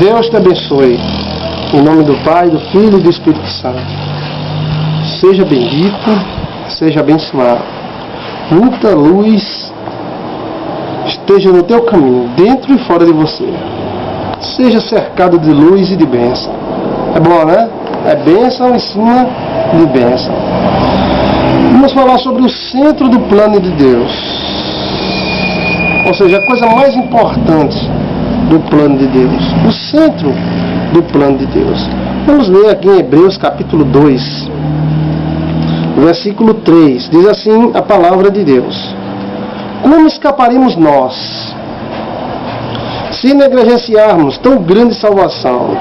Deus te abençoe. Em nome do Pai, do Filho e do Espírito Santo. Seja bendito, seja abençoado. Muita luz esteja no teu caminho, dentro e fora de você. Seja cercado de luz e de bênção. É bom, né? É bênção em cima de bênção. Vamos falar sobre o centro do plano de Deus. Ou seja, a coisa mais importante do plano de Deus. O centro do plano de Deus. Vamos ler aqui em Hebreus capítulo 2, versículo 3. Diz assim a palavra de Deus: como escaparemos nós, se negligenciarmos tão grande salvação,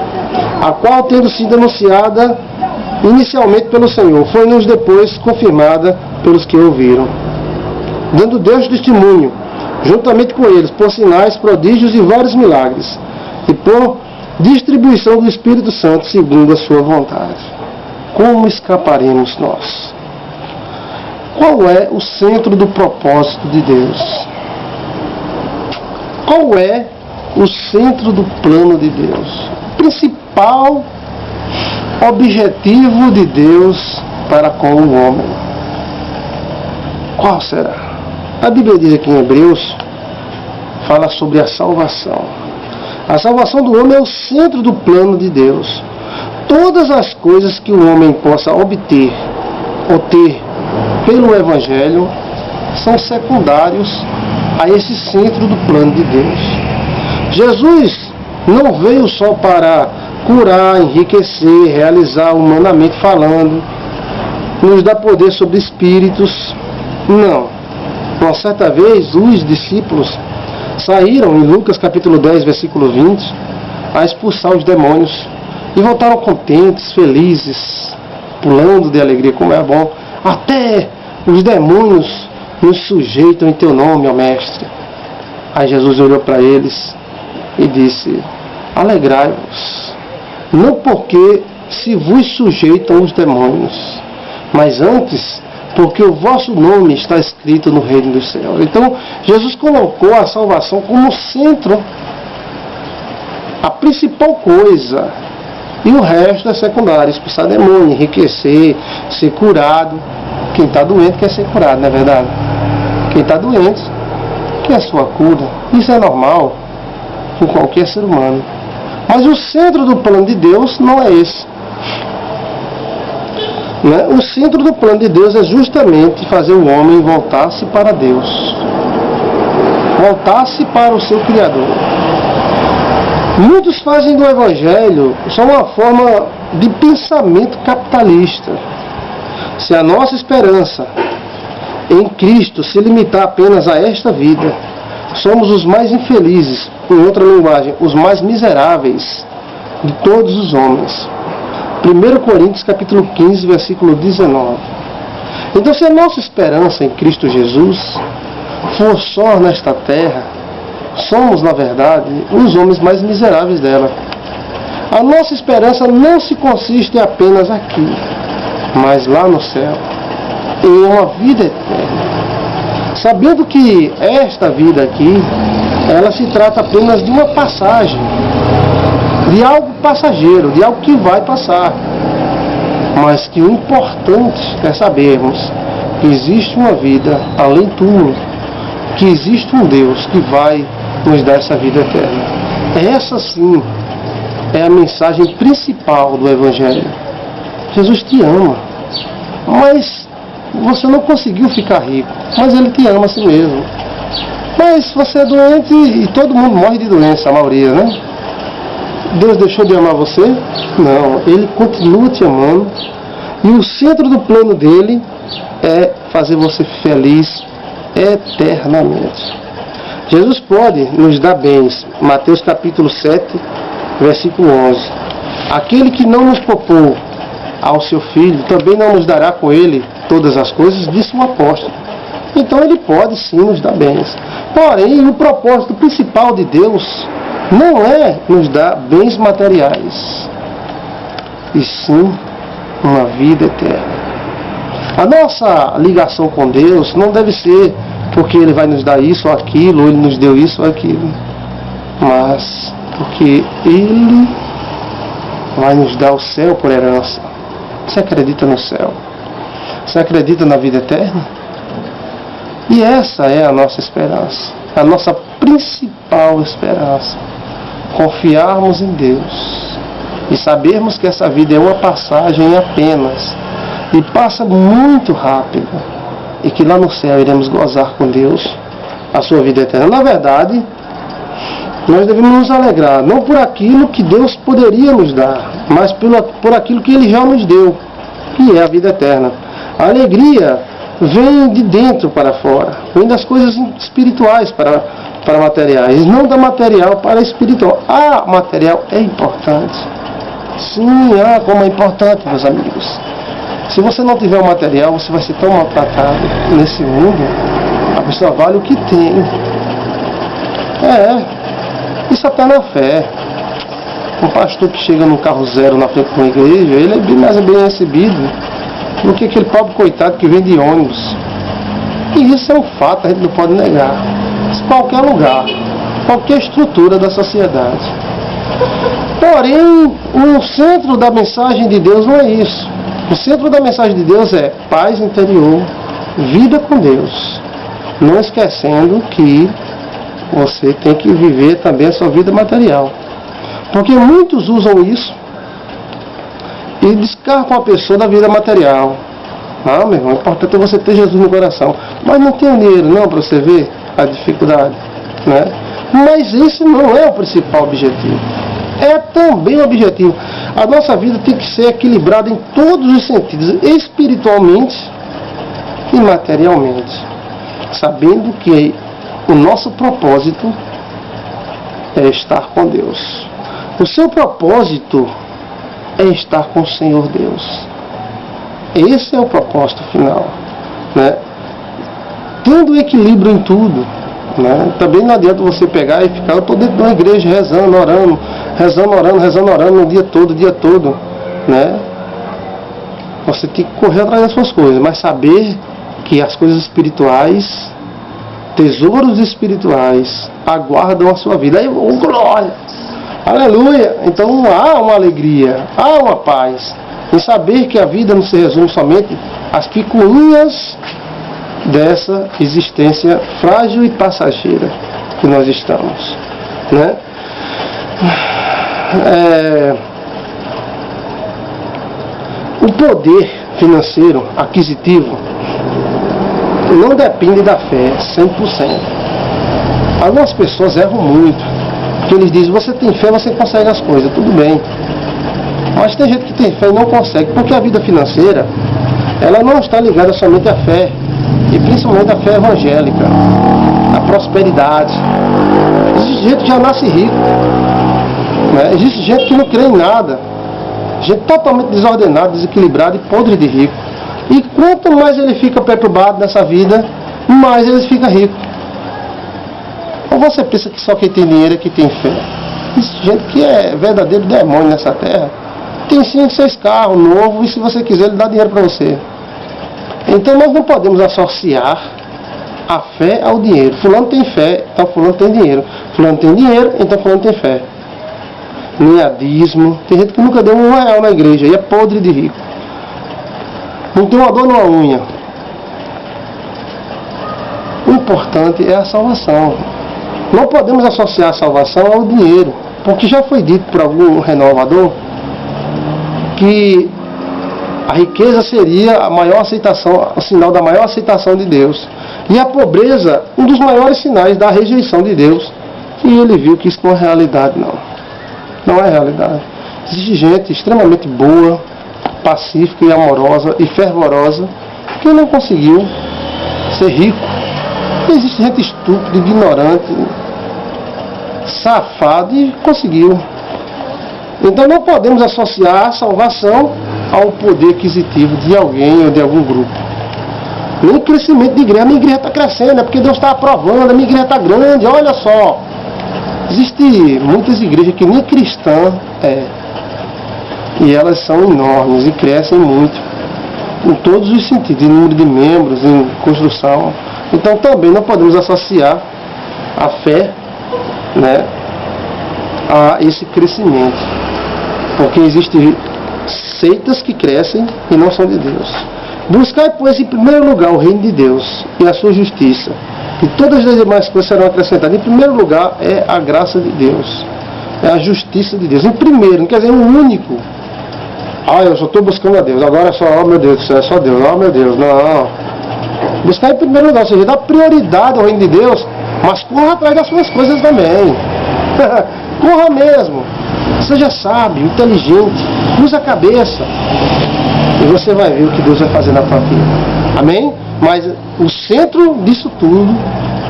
a qual, tendo sido anunciada inicialmente pelo Senhor, foi-nos depois confirmada pelos que ouviram, dando Deus testemunho, juntamente com eles, por sinais, prodígios e vários milagres, e por distribuição do Espírito Santo segundo a sua vontade. Como escaparemos nós? Qual é o centro do propósito de Deus? Qual é o centro do plano de Deus? O principal objetivo de Deus para com o homem. Qual será? A Bíblia diz aqui em Hebreus, fala sobre a salvação. A salvação do homem é o centro do plano de Deus. Todas as coisas que o homem possa obter ou ter pelo Evangelho são secundários a esse centro do plano de Deus. Jesus não veio só para curar, enriquecer, realizar humanamente falando, nos dar poder sobre espíritos. Não. Uma certa vez, os discípulos saíram em Lucas capítulo 10, versículo 20, a expulsar os demônios e voltaram contentes, felizes, pulando de alegria, como é bom. Até os demônios nos sujeitam em teu nome, ó Mestre. Aí Jesus olhou para eles e disse: alegrai-vos, não porque se vos sujeitam os demônios, mas antes porque o vosso nome está escrito no reino dos céus. Então, Jesus colocou a salvação como centro, a principal coisa, e o resto é secundário: expulsar demônio, enriquecer, ser curado. Quem está doente quer ser curado, não é verdade? Quem está doente quer a sua cura. Isso é normal em qualquer ser humano. Mas o centro do plano de Deus não é esse. O centro do plano de Deus é justamente fazer o homem voltar-se para Deus, voltar-se para o seu Criador. Muitos fazem do Evangelho só uma forma de pensamento capitalista. Se a nossa esperança em Cristo se limitar apenas a esta vida, somos os mais infelizes, em outra linguagem, os mais miseráveis de todos os homens. 1 Coríntios capítulo 15, versículo 19. Então, se a nossa esperança em Cristo Jesus for só nesta terra, somos, na verdade, os homens mais miseráveis dela. A nossa esperança não se consiste apenas aqui, mas lá no céu, em uma vida eterna. Sabendo que esta vida aqui, ela se trata apenas de uma passagem, de algo passageiro, de algo que vai passar. Mas que o importante é sabermos que existe uma vida além do túmulo, que existe um Deus que vai nos dar essa vida eterna. Essa sim é a mensagem principal do Evangelho. Jesus te ama, mas você não conseguiu ficar rico, mas Ele te ama assim mesmo. Mas você é doente e todo mundo morre de doença, a maioria, né? Deus deixou de amar você? Não, Ele continua te amando. E o centro do plano dele é fazer você feliz eternamente. Jesus pode nos dar bens. Mateus capítulo 7, versículo 11. Aquele que não nos poupou ao seu Filho, também não nos dará com ele todas as coisas, disse o apóstolo. Então Ele pode sim nos dar bens. Porém, o propósito principal de Deus não é nos dar bens materiais, e sim uma vida eterna. A nossa ligação com Deus não deve ser porque Ele vai nos dar isso ou aquilo, ou Ele nos deu isso ou aquilo, mas porque Ele vai nos dar o céu por herança. Você acredita no céu? Você acredita na vida eterna? E essa é a nossa esperança, a nossa principal esperança. Confiarmos em Deus e sabermos que essa vida é uma passagem apenas e passa muito rápido, e que lá no céu iremos gozar com Deus a sua vida eterna. Na verdade, nós devemos nos alegrar, não por aquilo que Deus poderia nos dar, mas por aquilo que Ele já nos deu, que é a vida eterna. A alegria vem de dentro para fora, vem das coisas espirituais para materiais, não da material para espiritual. Material é importante. Sim, como é importante, meus amigos. Se você não tiver o material, você vai ser tão maltratado nesse mundo. A pessoa vale o que tem. Isso até na fé. Um pastor que chega num carro zero na frente de uma igreja, ele é mais bem recebido do que aquele pobre coitado que vem de ônibus. E isso é um fato, a gente não pode negar. Em qualquer lugar, qualquer estrutura da sociedade. Porém, o centro da mensagem de Deus não é isso. O centro da mensagem de Deus é paz interior, vida com Deus. Não esquecendo que você tem que viver também a sua vida material. Porque muitos usam isso e descartam a pessoa da vida material. Meu irmão, o importante é você ter Jesus no coração. Mas não tem dinheiro não para você ver a dificuldade, né? Mas esse não é o principal objetivo. É também o objetivo. A nossa vida tem que ser equilibrada em todos os sentidos, espiritualmente e materialmente. Sabendo que o nosso propósito é estar com Deus. O seu propósito é estar com o Senhor Deus. Esse é o propósito final, né? Tendo equilíbrio em tudo, né? Também não adianta você pegar e ficar, eu estou dentro de uma igreja rezando, orando o dia todo, né? Você tem que correr atrás das suas coisas, mas saber que as coisas espirituais, tesouros espirituais, aguardam a sua vida. Aí, glória! Aleluia! Então há uma alegria, há uma paz em saber que a vida não se resume somente às picuinhas dessa existência frágil e passageira que nós estamos, né? O poder financeiro, aquisitivo, não depende da fé 100%. Algumas pessoas erram muito, porque eles dizem, você tem fé, você consegue as coisas, tudo bem. Mas tem gente que tem fé e não consegue, porque a vida financeira, ela não está ligada somente à fé, e principalmente à fé evangélica, à prosperidade. Existe gente que já nasce rico, né? Existe gente que não crê em nada, gente totalmente desordenada, desequilibrada e podre de rico. E quanto mais ele fica perturbado nessa vida, mais ele fica rico. Ou você pensa que só quem tem dinheiro é que tem fé? Existe gente que é verdadeiro demônio nessa terra. Tem 5, 6 carros novos e se você quiser ele dá dinheiro para você. Então nós não podemos associar a fé ao dinheiro. Fulano tem fé, então fulano tem dinheiro. Fulano tem dinheiro, então fulano tem fé. Nem a dízimo. Tem gente que nunca deu R$1 na igreja e é podre de rico. Não tem uma dor numa unha. O importante é a salvação. Não podemos associar a salvação ao dinheiro, porque já foi dito por algum renovador que a riqueza seria a maior aceitação, o sinal da maior aceitação de Deus. E a pobreza, um dos maiores sinais da rejeição de Deus. E ele viu que isso não é realidade, não. Não é realidade. Existe gente extremamente boa, pacífica e amorosa e fervorosa que não conseguiu ser rico. Existe gente estúpida, ignorante, safada e conseguiu. Então não podemos associar a salvação ao poder aquisitivo de alguém ou de algum grupo. Nem o crescimento de igreja. A minha igreja está crescendo, é porque Deus está aprovando, a minha igreja está grande, olha só. Existem muitas igrejas que nem cristã é. E elas são enormes e crescem muito. Em todos os sentidos, em número de membros, em construção. Então também não podemos associar a fé, né, a esse crescimento. Porque existem seitas que crescem e não são de Deus. Buscai, pois, em primeiro lugar o reino de Deus e a sua justiça, e todas as demais coisas serão acrescentadas. Em primeiro lugar é a graça de Deus, é a justiça de Deus. Em primeiro, não quer dizer um único. Eu só estou buscando a Deus, agora é só, meu Deus do céu, é só Deus, meu Deus, não. Buscar em primeiro lugar, ou seja, dá prioridade ao reino de Deus, mas corra atrás das suas coisas também. Corra mesmo. Seja sábio, inteligente, use a cabeça. E você vai ver o que Deus vai fazer na tua vida. Amém? Mas o centro disso tudo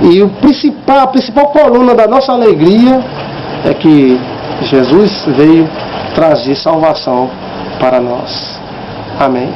e a principal coluna da nossa alegria é que Jesus veio trazer salvação para nós. Amém?